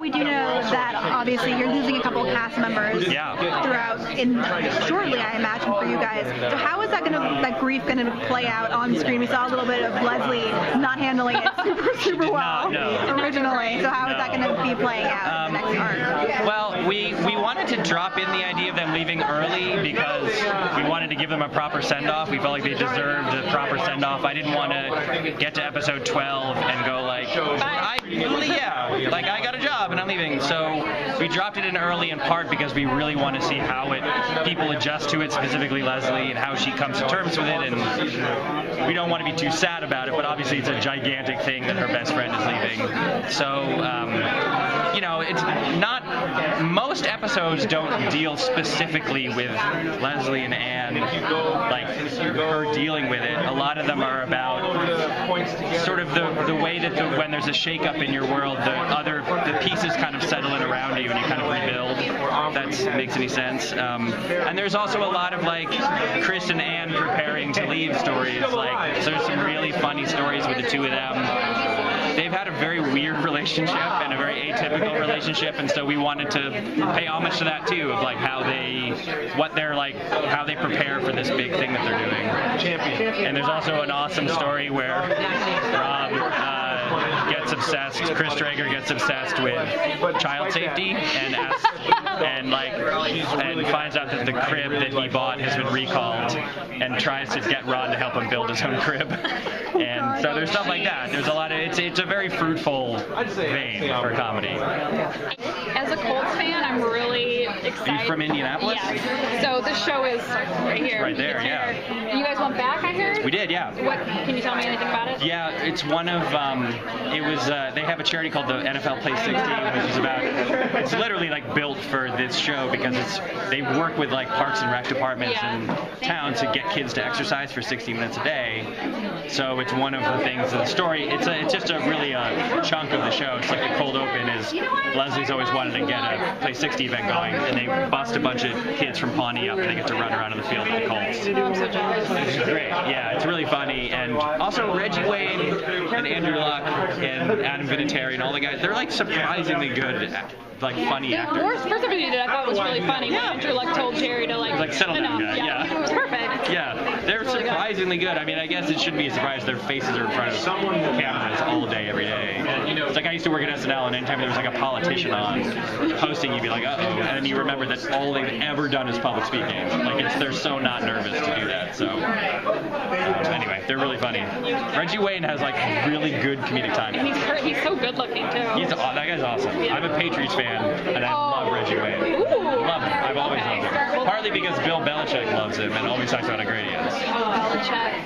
We do know that obviously you're losing a couple of cast members throughout, shortly I imagine, for you guys. So how is that grief going to play out on screen? We saw a little bit of Leslie not handling it super well originally. So how is that going to be playing out in the next arc? Well, we wanted to drop in the idea of them leaving early because we wanted to give them a proper send-off. We felt like they deserved a proper send-off. I didn't want to get to episode 12 and go like, I got a job and I'm leaving. So we dropped it in early in part because we really want to see how people adjust to it, specifically Leslie, and how she comes to terms with it. And we don't want to be too sad about it, but obviously it's a gigantic thing that her best friend is leaving. So, it's not, most episodes don't deal specifically with Leslie and Anne, like her dealing with it. A lot of them are about sort of the way that when there's a shakeup in your world, the pieces kind of settle in around you and you kind of rebuild. If that makes any sense. And there's also a lot of like Chris and Anne preparing to leave stories. So there's some really funny stories with the two of them. They've had a very weird relationship and a very atypical relationship, and so we wanted to pay homage to that too, of like how they prepare for this big thing that they're doing. And there's also an awesome story where Rob gets obsessed, Chris Traeger gets obsessed with child safety and finds out that the crib that he bought has been recalled and tries to get Ron to help him build his own crib. And so there's stuff like that. There's a lot of, it's a very fruitful vein for comedy. As a Colts fan, I'm really excited. Are you from Indianapolis? Yes. So this show is right here. Right there, yeah. You guys went back, I heard? We did, yeah. Can you tell me anything about it? Yeah, it's one of, they have a charity called the NFL Play 60, which is about, it's literally like built for this show because they work with like parks and rec departments in towns to get kids to exercise for 60 minutes a day. So it's one of the things of the story. It's just a really chunk of the show. It's like the cold open is Leslie's always wanted to get a Play 60 event going, and they bust a bunch of kids from Pawnee up and they get to run around in the field with the Colts. Oh, I'm so jealous. It's great. Yeah, it's really funny. And also Reggie Wayne and Andrew Luck and Adam Vinatieri and all the guys, they're like surprisingly good funny actors. The first episode you did I thought was really funny. When Andrew told Jerry to settle down, guy. Yeah. It was perfect. Yeah, they're really surprisingly good. I mean, I guess it shouldn't be a surprise their faces are in front of cameras all day, every day. It's like I used to work at SNL, and anytime there was like a politician on hosting, you'd be like, uh-oh, and then you remember that all they've ever done is public speaking. They're so not nervous to do that. So anyway, they're really funny. Reggie Wayne has really good comedic timing. He's so good looking too. That guy's awesome. Yeah. I'm a Patriots fan. And I love Reggie Wayne. Love him. I've always loved him. Partly because Bill Belichick loves him and always talks about how great he is. Belichick.